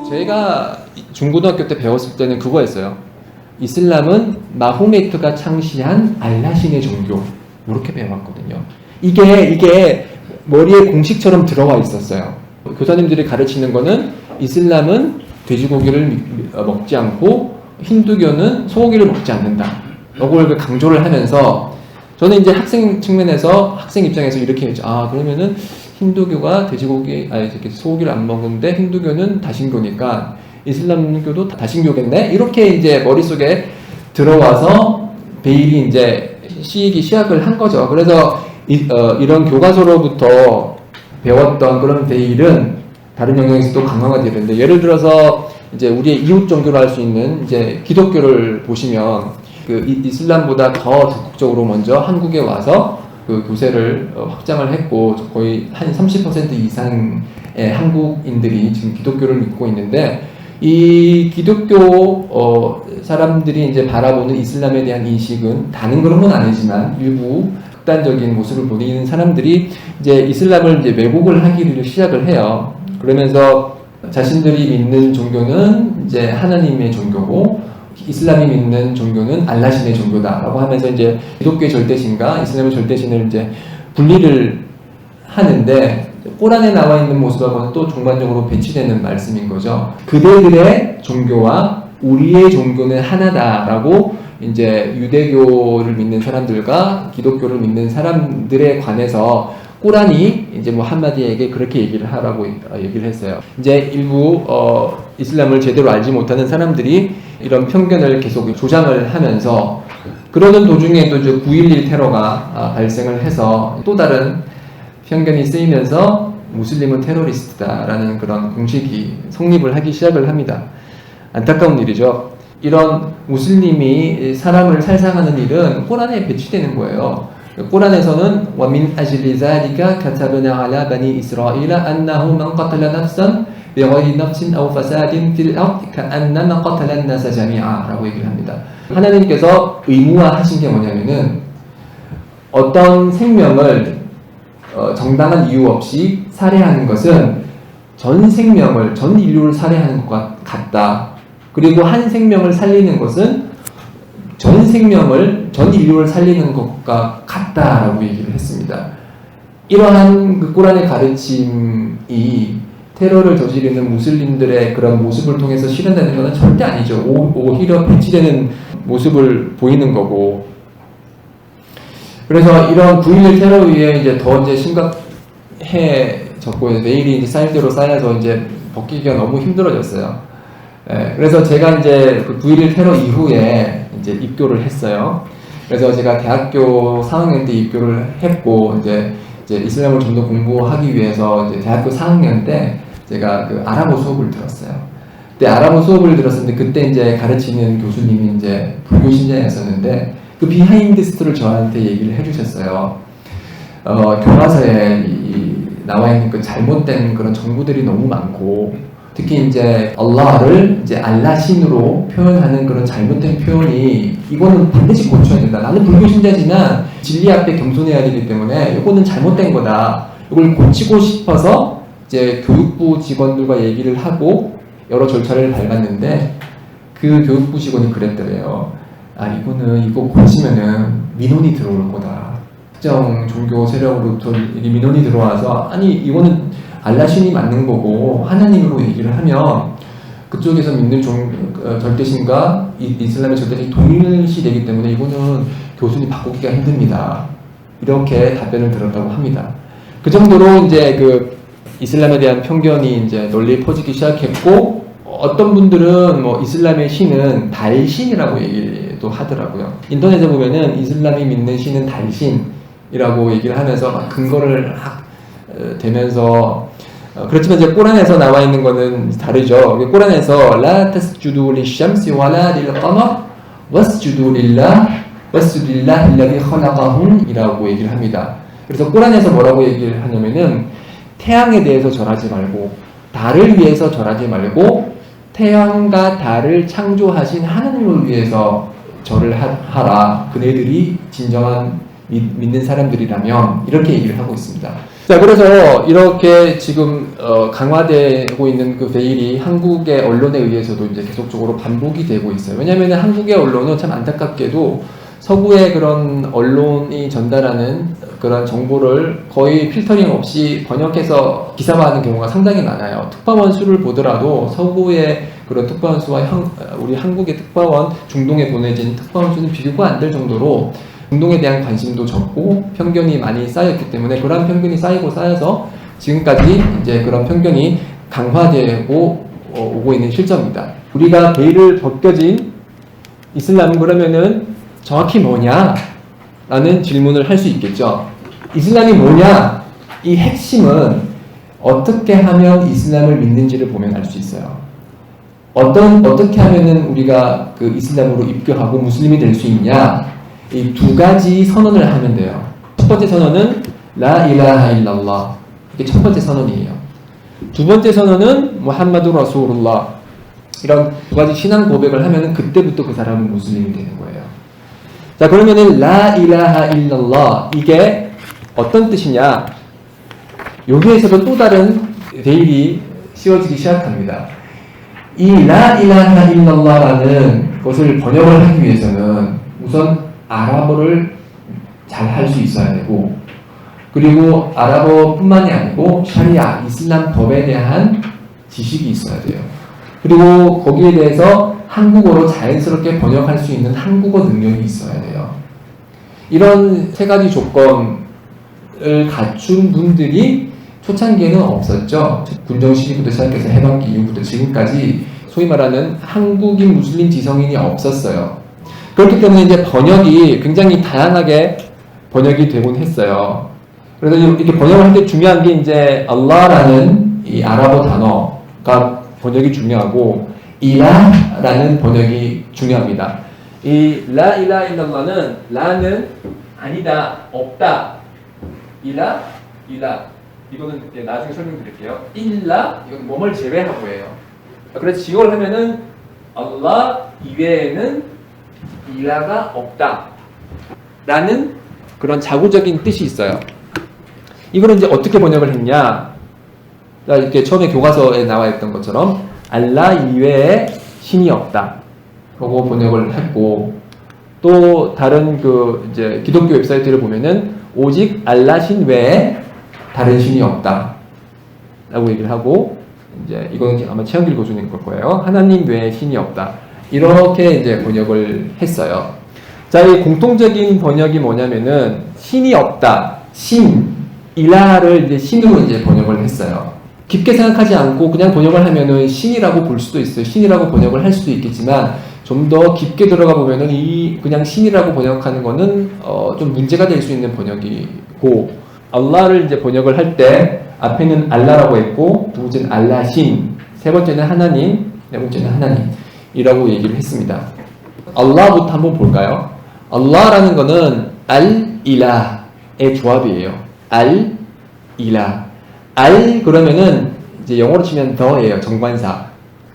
제가 중고등학교 때 배웠을 때는 그거였어요. 이슬람은 마호메트가 창시한 알라신의 종교. 이렇게 배워왔거든요. 이게 머리에 공식처럼 들어와 있었어요. 교사님들이 가르치는 거는 이슬람은 돼지고기를 먹지 않고 힌두교는 소고기를 먹지 않는다. 이걸 강조를 하면서 저는 이제 학생 측면에서 학생 입장에서 이렇게 했죠. 그러면은 힌두교가 소고기를 안 먹는데 힌두교는 다신교니까 이슬람교도 다신교겠네? 이렇게 이제 머릿속에 들어와서 베일이 이제 시작을 한 거죠. 그래서 이런 교과서로부터 배웠던 그런 베일은 다른 영역에서도 강화가 되는데, 예를 들어서 이제 우리의 이웃 종교로 할 수 있는 이제 기독교를 보시면 이슬람보다 더 적극적으로 먼저 한국에 와서 교세를 확장을 했고, 거의 한 30% 이상의 한국인들이 지금 기독교를 믿고 있는데, 이 기독교 사람들이 이제 바라보는 이슬람에 대한 인식은 다는 그런 건 아니지만 일부 극단적인 모습을 보이는 사람들이 이제 이슬람을 이제 왜곡을 하기를 시작을 해요. 그러면서 자신들이 믿는 종교는 이제 하나님의 종교고 이슬람이 믿는 종교는 알라신의 종교다라고 하면서 이제 기독교의 절대신과 이슬람의 절대신을 이제 분리를 하는데, 꼬란에 나와 있는 모습하고는 또 종반적으로 배치되는 말씀인 거죠. 그들의 종교와 우리의 종교는 하나다라고 이제 유대교를 믿는 사람들과 기독교를 믿는 사람들에 관해서 꼬란이 이제 한마디에게 그렇게 얘기를 하라고 얘기를 했어요. 이제 일부 이슬람을 제대로 알지 못하는 사람들이 이런 편견을 계속 조장을 하면서, 그러는 도중에도 9.11 테러가 발생을 해서 또 다른 편견이 쓰이면서 무슬림은 테러리스트다라는 그런 공식이 성립을 하기 시작을 합니다. 안타까운 일이죠. 이런 무슬림이 사람을 살상하는 일은 꼬란에 배치되는 거예요. 꼬란에서는 وَمِنْ أَجْلِ ذَلِكَ كَتَبْنَا عَلَى بَنِي إِسْرَائِيلَ أَنَّهُ مَنْ قَتَلَ نَفْسًا بِغَيْرِ نَفْسٍ أَوْ فَسَادٍ فِي الْأَرْضِ كَأَنَّمَا قَتَلَ النَّاسَ جَمِيعًا 라고 얘기를 합니다. 하나님께서 의무화하신 게 뭐냐면은 어떤 생명을 정당한 이유 없이 살해하는 것은 전 생명을, 전 인류를 살해하는 것과 같다. 그리고 한 생명을 살리는 것은 전 인류를 살리는 것과 같다라고 얘기를 했습니다. 이러한 꼬란의 가르침이 테러를 저지르는 무슬림들의 그런 모습을 통해서 실현되는 것은 절대 아니죠. 오히려 배치되는 모습을 보이는 거고. 그래서 이런 9.11 테러 위에 이제 더 심각해졌고, 내일이 이제 쌓일 대로 쌓여서 이제 벗기기가 너무 힘들어졌어요. 그래서 제가 이제 9.11 테러 이후에 이제 입교를 했어요. 그래서 제가 대학교 4학년 때 입교를 했고, 이제 이슬람을 좀 더 공부하기 위해서 이제 대학교 4학년 때 제가 아랍어 수업을 들었어요. 그때 아랍어 수업을 들었는데, 그때 이제 가르치는 교수님이 이제 불교 신자였었는데, 그 비하인드 스토리를 저한테 얘기를 해주셨어요. 교과서에 나와 있는 그 잘못된 그런 정보들이 너무 많고, 특히 이제 알라를 이제 알라신으로 표현하는 그런 잘못된 표현이, 이거는 반드시 고쳐야 된다. 나는 불교 신자지만 진리 앞에 겸손해야 되기 때문에 이거는 잘못된 거다. 이걸 고치고 싶어서 이제 교육부 직원들과 얘기를 하고 여러 절차를 밟았는데, 그 교육부 직원이 그랬더래요. 이거 고치면은 민원이 들어올 거다. 특정 종교 세력으로부터 민원이 들어와서, 이거는 알라신이 맞는 거고 하나님으로 얘기를 하면 그쪽에서 믿는 절대신과 이슬람의 절대신이 동일시되기 때문에 이거는 교수님 바꾸기가 힘듭니다. 이렇게 답변을 들었다고 합니다. 그 정도로 이제 이슬람에 대한 편견이 이제 널리 퍼지기 시작했고, 어떤 분들은 이슬람의 신은 달신이라고 얘기도 하더라고요. 인터넷에 보면은 이슬람이 믿는 신은 달신이라고 얘기를 하면서 막 근거를 대면서, 그렇지만 이제 꼬란에서 나와 있는 거는 다르죠. 꼬란에서 라 tasjudu lish-shamsi wala lil-qamar wasjudu lillahi alladhi khalaqahum 이라고 얘기를 합니다. 그래서 꼬란에서 뭐라고 얘기를 하냐면은 태양에 대해서 절하지 말고, 달을 위해서 절하지 말고, 태양과 달을 창조하신 하나님을 위해서 절을 하라. 그네들이 진정한 믿는 사람들이라면 이렇게 얘기를 하고 있습니다. 자, 그래서 이렇게 지금 강화되고 있는 그 베일이 한국의 언론에 의해서도 이제 계속적으로 반복이 되고 있어요. 왜냐하면 한국의 언론은 참 안타깝게도 서구의 그런 언론이 전달하는 그런 정보를 거의 필터링 없이 번역해서 기사화하는 경우가 상당히 많아요. 특파원 수를 보더라도 서구의 그런 특파원 수와 우리 한국의 특파원, 중동에 보내진 특파원 수는 비교가 안 될 정도로 중동에 대한 관심도 적고 편견이 많이 쌓였기 때문에 그런 편견이 쌓이고 쌓여서 지금까지 이제 그런 편견이 강화되고 오고 있는 실정입니다. 우리가 베일을 벗겨진 이슬람은 그러면은 정확히 뭐냐? 라는 질문을 할 수 있겠죠. 이슬람이 뭐냐? 이 핵심은 어떻게 하면 이슬람을 믿는지를 보면 알 수 있어요. 어떻게 하면은 우리가 그 이슬람으로 입교하고 무슬림이 될 수 있냐? 이 두 가지 선언을 하면 돼요. 첫 번째 선언은 라 일라하 일랄lah. 이게 첫 번째 선언이에요. 두 번째 선언은 무함마두 라술ullah. 이런 두 가지 신앙 고백을 하면은 그때부터 그 사람은 무슬림이 되는 거예요. 자, 그러면은 라 일라하 일랄lah 이게 어떤 뜻이냐? 여기에서도 또 다른 베일이 씌워지기 시작합니다. 이 라 일라하 일랄라라는 것을 번역을 하기 위해서는 우선 아랍어를 잘 할 수 있어야 되고, 그리고 아랍어뿐만이 아니고 샤리아, 이슬람 법에 대한 지식이 있어야 돼요. 그리고 거기에 대해서 한국어로 자연스럽게 번역할 수 있는 한국어 능력이 있어야 돼요. 이런 세 가지 조건을 갖춘 분들이 초창기에는 없었죠. 군정 시기부터 시작해서 해방기 이후부터 지금까지 소위 말하는 한국인 무슬림 지성인이 없었어요. 그렇기 때문에 이제 번역이 굉장히 다양하게 번역이 되곤 했어요. 그래서 이렇게 번역을 할 때 중요한 게 이제 Allah라는 이 아랍어 단어가 번역이 중요하고 이라라는 번역이 중요합니다. 이 라 일라 일랄라는 라는 아니다, 없다. 일라 이거는 나중에 설명드릴게요. 일라 이건 뭐뭘 제외하고예요. 그래서 지역을 하면은 Allah 이외에는 일라가 없다 라는 그런 자구적인 뜻이 있어요. 이거는 이제 어떻게 번역을 했냐? 이렇게 처음에 교과서에 나와 있던 것처럼 알라 이외에 신이 없다 라고 번역을 했고, 또 다른 그 이제 기독교 웹사이트를 보면은 오직 알라 신 외에 다른 신이 없다 라고 얘기를 하고, 이제 이거는 아마 최영길 교수님 걸 거예요. 하나님 외에 신이 없다 이렇게 이제 번역을 했어요. 자, 이 공통적인 번역이 뭐냐면은 신이 없다, 신, 일라를 이제 신으로 이제 번역을 했어요. 깊게 생각하지 않고 그냥 번역을 하면은 신이라고 볼 수도 있어요. 신이라고 번역을 할 수도 있겠지만 좀 더 깊게 들어가 보면은 이 그냥 신이라고 번역하는 거는 좀 문제가 될 수 있는 번역이고, 알라를 이제 번역을 할 때 앞에는 알라라고 했고 두 번째는 알라신, 세 번째는 하나님, 네 번째는 하나님이라고 얘기를 했습니다. 알라부터 한번 볼까요? 알라라는 거는 알-일라의 조합이에요. 알-일라. 알 그러면은 이제 영어로 치면 더예요. 정관사.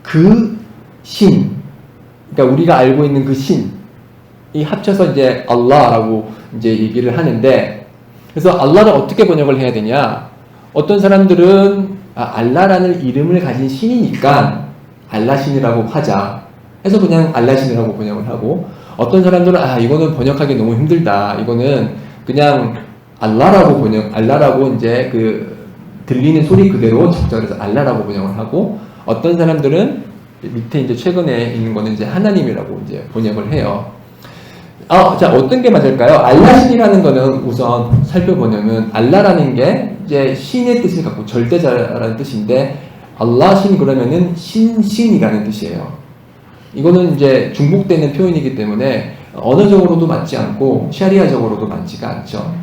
그 신. 그러니까 우리가 알고 있는 그 신이 합쳐서 이제 알라라고 이제 얘기를 하는데, 그래서 알라를 어떻게 번역을 해야 되냐? 어떤 사람들은 알라라는 이름을 가진 신이니까 알라신이라고 하자 해서 그냥 알라신이라고 번역을 하고, 어떤 사람들은 이거는 번역하기 너무 힘들다. 이거는 그냥 알라라고 이제 그 들리는 소리 그대로 적절해서 알라라고 번역을 하고, 어떤 사람들은 밑에 이제 최근에 있는 거는 이제 하나님이라고 이제 번역을 해요. 자, 어떤 게 맞을까요? 알라신이라는 거는 우선 살펴보면은 알라라는 게 이제 신의 뜻을 갖고 절대자라는 뜻인데, 알라신 그러면은 신이라는 뜻이에요. 이거는 이제 중복되는 표현이기 때문에 언어적으로도 맞지 않고 샤리아적으로도 맞지가 않죠.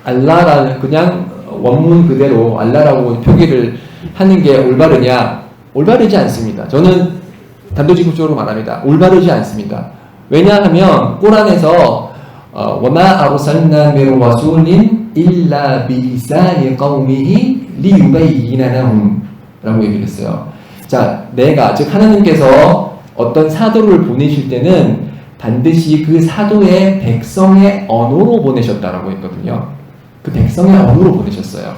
알라라는 그냥 원문 그대로 알라라고 표기를 하는 게 올바르냐? 올바르지 않습니다. 저는 단도직입적으로 말합니다. 올바르지 않습니다. 왜냐하면 꾸란에서 وَمَا أَرْسَلْنَا مِنْ رَسُولٍ إِلَّا بِلِسَانِ قَوْمِهِ لِيُبَيِّنَ لَهُمْ 라고 얘기를 했어요. 자, 즉 하나님께서 어떤 사도를 보내실 때는 반드시 그 사도의 백성의 언어로 보내셨다라고 했거든요. 그 백성의 언어로 보내셨어요.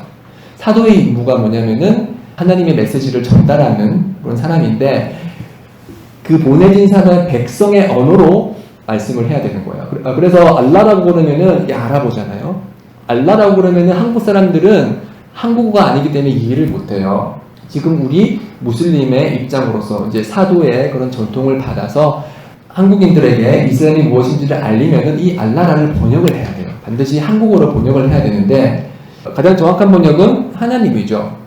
사도의 임무가 뭐냐면은 하나님의 메시지를 전달하는 그런 사람인데 그 보내진 사람의 백성의 언어로 말씀을 해야 되는 거예요. 그래서 알라라고 그러면은 알아보잖아요. 알라라고 그러면은 한국 사람들은 한국어가 아니기 때문에 이해를 못해요. 지금 우리 무슬림의 입장으로서 이제 사도의 그런 전통을 받아서 한국인들에게 이슬람이 무엇인지를 알리면은 이 알라라를 번역을 해야 돼요. 반드시 한국어로 번역을 해야 되는데 가장 정확한 번역은 하나님이죠.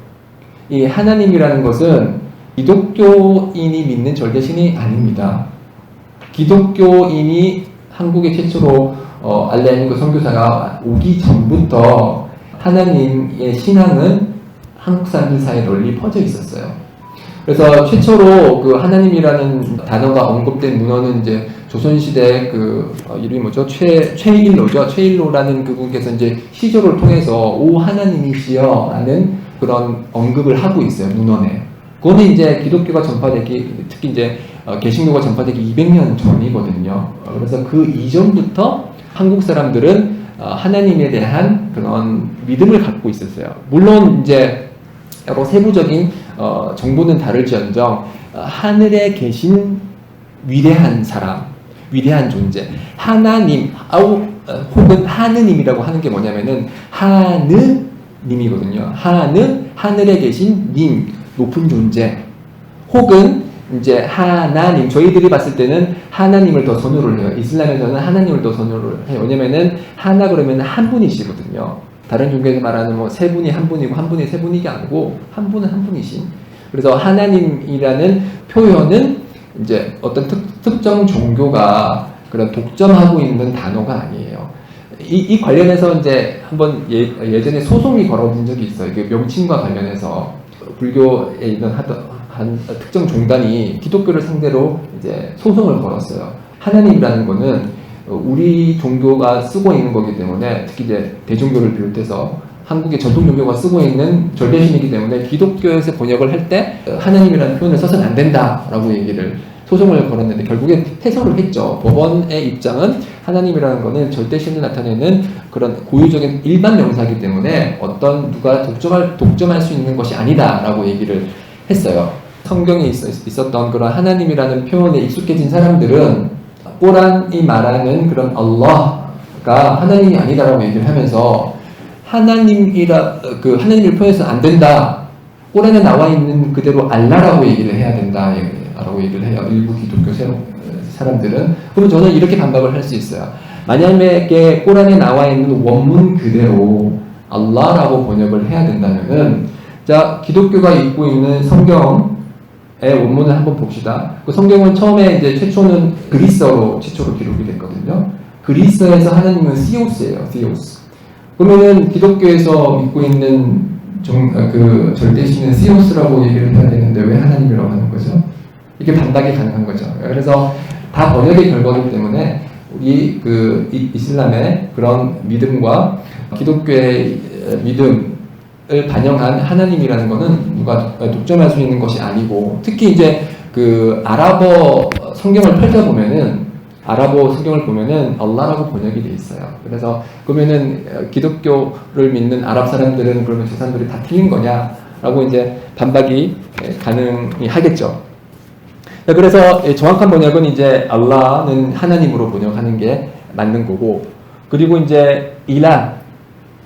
이 하나님이라는 것은 기독교인이 믿는 절대신이 아닙니다. 기독교인이 한국에 최초로 알레니고 선교사가 오기 전부터 하나님의 신앙은 한국 사람들 사이에 널리 퍼져 있었어요. 그래서 최초로 그 하나님이라는 단어가 언급된 문헌은 이제 조선시대 이름이 뭐죠? 최일로죠. 최일로라는 그분께서 이제 시조를 통해서 오 하나님이시여 라는 그런 언급을 하고 있어요. 문헌에. 그거는 이제 기독교가 전파되기, 특히 이제 개신교가 전파되기 200년 전이거든요. 그래서 그 이전부터 한국 사람들은 하나님에 대한 그런 믿음을 갖고 있었어요. 물론 이제 여러 세부적인 정보는 다를지언정 하늘에 계신 위대한 사람, 위대한 존재, 하나님, 혹은 하느님이라고 하는 게 뭐냐면은 하느님이거든요. 하늘에 계신 님, 높은 존재, 혹은 이제 하나님, 저희들이 봤을 때는 하나님을 더 선호를 해요. 이슬람에서는 하나님을 더 선호를 해요. 왜냐면은 하나 그러면 한 분이시거든요. 다른 종교에서 말하는 뭐 세 분이 한 분이고 한 분이 세 분이 아니고 한 분은 한 분이신. 그래서 하나님이라는 표현은 이제 어떤 특정 종교가 그런 독점하고 있는 단어가 아니에요. 이 관련해서 이제 한번 예전에 소송이 벌어진 적이 있어요. 그 명칭과 관련해서 불교에 있는 한 특정 종단이 기독교를 상대로 이제 소송을 걸었어요. 하나님이라는 거는 우리 종교가 쓰고 있는 거기 때문에 특히 이제 대종교를 비롯해서 한국의 전통 종교가 쓰고 있는 절대신이기 때문에 기독교에서 번역을 할 때 하나님이라는 표현을 써서는 안 된다라고 소송을 걸었는데 결국에 패소를 했죠. 법원의 입장은 하나님이라는 거는 절대신을 나타내는 그런 고유적인 일반 명사이기 때문에 누가 독점할 수 있는 것이 아니다라고 얘기를 했어요. 성경에 있었던 그런 하나님이라는 표현에 익숙해진 사람들은 꼬란이 말하는 그런 알라가 하나님이 아니다라고 얘기를 하면서 하나님을 표현해서는 안 된다. 꼬란에 나와 있는 그대로 알라라고 얘기를 해야 된다. 라고 얘기를 해요. 일부 기독교 사람들은. 그러면 저는 이렇게 반박을 할 수 있어요. 만약에 꼬란에 나와 있는 원문 그대로 알라라고 번역을 해야 된다면은 자, 기독교가 읽고 있는 성경의 원문을 한번 봅시다. 그 성경은 처음에 이제 최초는 그리스어로 최초로 기록이 됐거든요. 그리스어에서 하나님은 시오스예요. 시오스. 그러면은 기독교에서 믿고 있는 절대신은 시오스라고 얘기를 해야 되는데 왜 하나님이라고 하는 거죠? 이게 반박이 가능한 거죠. 그래서 다 번역의 결과이기 때문에 우리 이슬람의 그런 믿음과 기독교의 믿음을 반영한 하나님이라는 것은 누가 독점할 수 있는 것이 아니고, 특히 이제 아랍어 성경을 펼쳐보면은 아랍어 성경을 보면은 알라라고 번역이 돼 있어요. 그래서 그러면은 기독교를 믿는 아랍 사람들은 그러면 저 사람들이 다 틀린 거냐라고 이제 반박이 가능하겠죠. 그래서 정확한 번역은 이제 알라는 하나님으로 번역하는 게 맞는 거고, 그리고 이제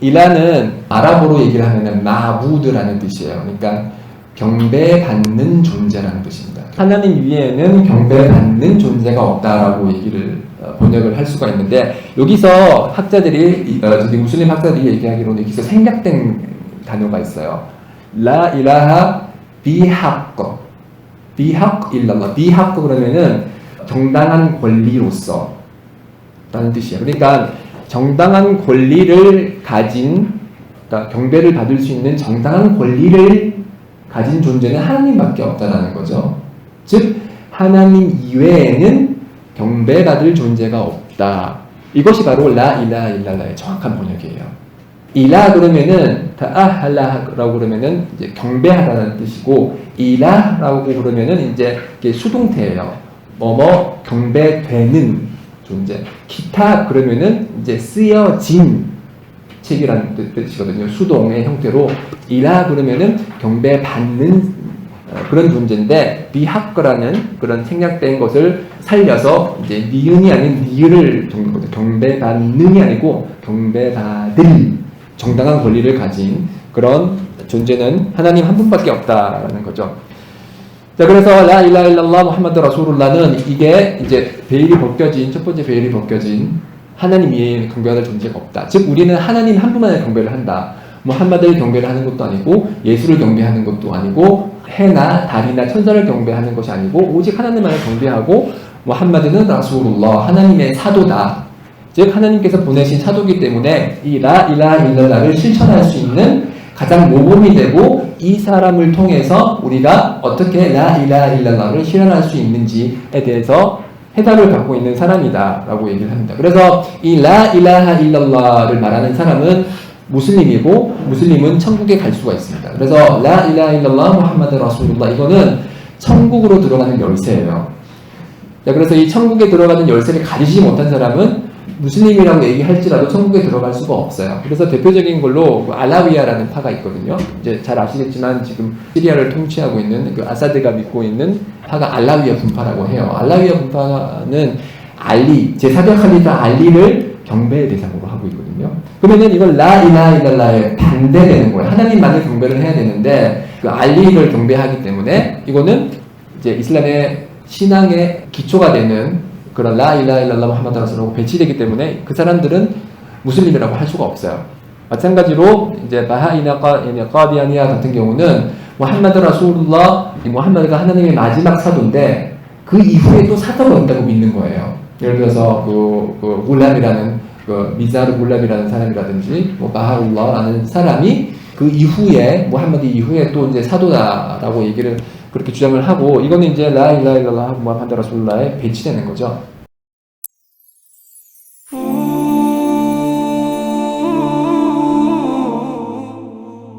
일라는 아랍어로 얘기를 하면은 마부드라는 뜻이에요. 그러니까 경배받는 존재라는 뜻입니다. 하나님 위에는 경배받는 존재가 없다라고 얘기를 번역을 할 수가 있는데, 여기서 학자들이 무슬림 학자들이 얘기하기로는 여기서 생략된 단어가 있어요. 라 일라하 비하꺼. 비학 일랄라. 비학 그러면은 정당한 권리로서 라는 뜻이에요. 그러니까 정당한 권리를 가진, 그러니까 경배를 받을 수 있는 정당한 권리를 가진 존재는 하나님밖에 없다라는 거죠. 즉 하나님 이외에는 경배받을 존재가 없다. 이것이 바로 라 일라하 일랄라의 정확한 번역이에요. 일라 그러면은 타아할라라고 그러면은 이제 경배하다는 뜻이고, 일라라고 그러면은 이제 이게 수동태예요. 경배되는 존재. 기타 그러면은 이제 쓰여진 책이라는 뜻이거든요. 수동의 형태로 이라 그러면은 경배받는 그런 존재인데 비하거라는 그런 생략된 것을 살려서 이제 니은이 아닌 니을을 정거든요. 경배받는이 아니고 경배받을 정당한 권리를 가진 그런 존재는 하나님 한 분밖에 없다라는 거죠. 자, 그래서 라 일하 일랄라 무함마드 라술ul라는 이게 이제 베일이 벗겨진 첫 번째 베일이 벗겨진 하나님 이외에 경배할 존재가 없다. 즉 우리는 하나님 한 분만을 경배를 한다. 무함마드를 경배를 하는 것도 아니고 예수를 경배하는 것도 아니고 해나 달이나 천사를 경배하는 것이 아니고 오직 하나님만을 경배하고 무함마드는 라술ullah 하나님의 사도다. 즉 하나님께서 보내신 사도이기 때문에 이 라 일하 일랄라를 실천할 수 있는 가장 모범이 되고 이 사람을 통해서 우리가 어떻게 라 일하 일랄라를 실현할 수 있는지에 대해서 해답을 갖고 있는 사람이다 라고 얘기를 합니다. 그래서 이 라 일하 일랄라를 말하는 사람은 무슬림이고 무슬림은 천국에 갈 수가 있습니다. 그래서 라 일하 일랄라 무함마드 라술ullah 이거는 천국으로 들어가는 열쇠예요. 자, 그래서 이 천국에 들어가는 열쇠를 가지지 못한 사람은 무슬림이라고 얘기할지라도 천국에 들어갈 수가 없어요. 그래서 대표적인 걸로 알라위야라는 파가 있거든요. 이제 잘 아시겠지만 지금 시리아를 통치하고 있는 그 아사드가 믿고 있는 파가 알라위야 분파라고 해요. 알라위야 분파는 알리, 제4대 칼리파 알리를 경배의 대상으로 하고 있거든요. 그러면은 이걸 라 일하 일랄라에 반대되는 거예요. 하나님만을 경배를 해야 되는데 그 알리를 경배하기 때문에 이거는 이제 이슬람의 신앙의 기초가 되는 그런 라 일하 일랄라 무함마드 라술라고 배치되기 때문에 그 사람들은 무슬림이라고 할 수가 없어요. 마찬가지로 이제 바하이나 까디아니아 같은 경우는 무함마드 라술ullah 이 무함마드가 하나님의 마지막 사도인데 그 이후에 또 사도가 있다고 믿는 거예요. 예를 들어서 그 울람이라는 그 미자르 울람이라는 사람이라든지 뭐 바하울라라는 사람이 그 이후에 무함마드 이후에 또 이제 사도다라고 얘기를 그렇게 주장을 하고 이거는 이제 라 일하 일랄라 무함마드 라술라에 배치되는 거죠.